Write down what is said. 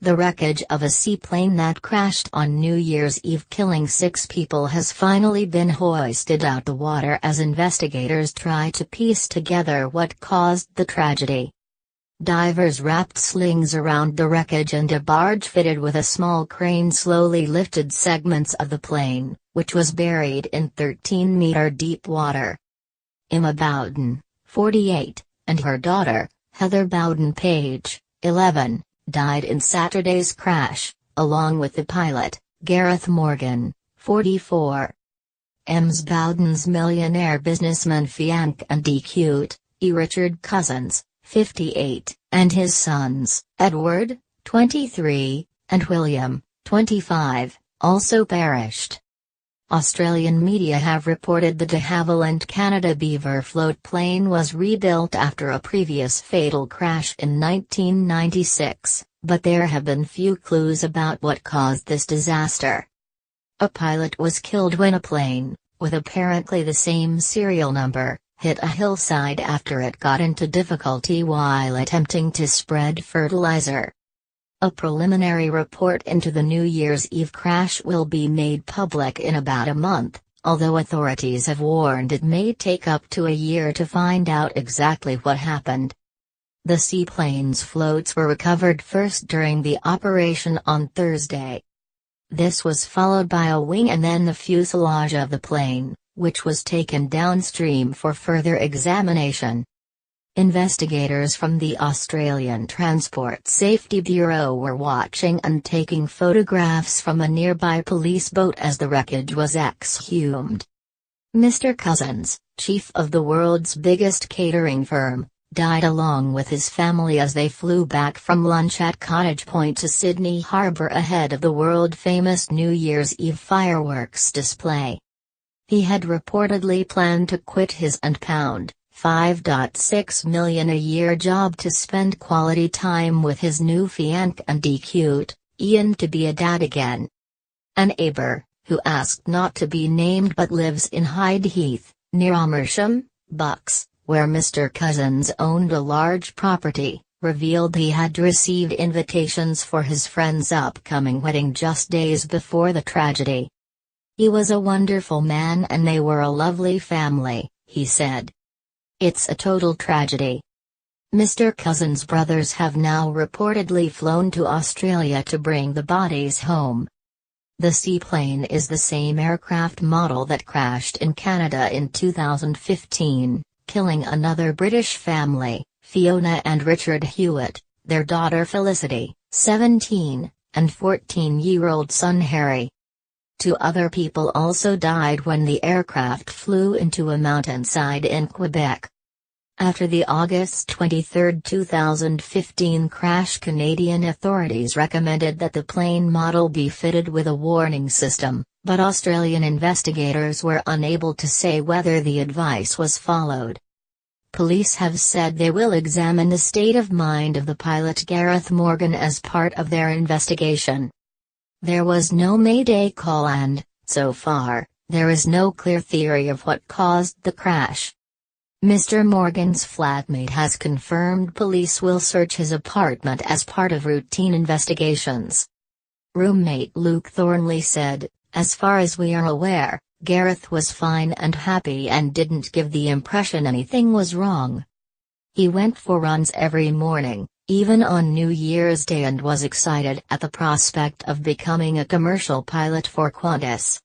The wreckage of a seaplane that crashed on New Year's Eve killing 6 people has finally been hoisted out the water as investigators try to piece together what caused the tragedy. Divers wrapped slings around the wreckage and a barge fitted with a small crane slowly lifted segments of the plane, which was buried in 13-meter deep water. Emma Bowden, 48, and her daughter, Heather Bowden Page, 11, died in Saturday's crash, along with the pilot, Gareth Morgan, 44. Ms. Bowden's millionaire businessman fiancé and DQ, Richard Cousins, 58, and his sons, Edward, 23, and William, 25, also perished. Australian media have reported the de Havilland Canada Beaver float plane was rebuilt after a previous fatal crash in 1996, but there have been few clues about what caused this disaster. A pilot was killed when a plane, with apparently the same serial number, hit a hillside after it got into difficulty while attempting to spread fertilizer. A preliminary report into the New Year's Eve crash will be made public in about a month, although authorities have warned it may take up to a year to find out exactly what happened. The seaplane's floats were recovered first during the operation on Thursday. This was followed by a wing and then the fuselage of the plane, which was taken downstream for further examination. Investigators from the Australian Transport Safety Bureau were watching and taking photographs from a nearby police boat as the wreckage was exhumed. Mr. Cousins, chief of the world's biggest catering firm, died along with his family as they flew back from lunch at Cottage Point to Sydney Harbour ahead of the world-famous New Year's Eve fireworks display. He had reportedly planned to quit his £5.6 million a year job to spend quality time with his new fiancé and DQ, Ian, to be a dad again. An neighbour, who asked not to be named but lives in Hyde Heath, near Amersham, Bucks, where Mr. Cousins owned a large property, revealed he had received invitations for his friend's upcoming wedding just days before the tragedy. "He was a wonderful man and they were a lovely family," he said. "It's a total tragedy." Mr. Cousins' brothers have now reportedly flown to Australia to bring the bodies home. The seaplane is the same aircraft model that crashed in Canada in 2015, killing another British family, Fiona and Richard Hewitt, their daughter Felicity, 17, and 14-year-old son Harry. 2 other people also died when the aircraft flew into a mountainside in Quebec. After the August 23, 2015 crash, Canadian authorities recommended that the plane model be fitted with a warning system, but Australian investigators were unable to say whether the advice was followed. Police have said they will examine the state of mind of the pilot Gareth Morgan as part of their investigation. There was no Mayday call and, so far, there is no clear theory of what caused the crash. Mr. Morgan's flatmate has confirmed police will search his apartment as part of routine investigations. Roommate Luke Thornley said, "As far as we are aware, Gareth was fine and happy and didn't give the impression anything was wrong. He went for runs every morning, even on New Year's Day, and was excited at the prospect of becoming a commercial pilot for Qantas."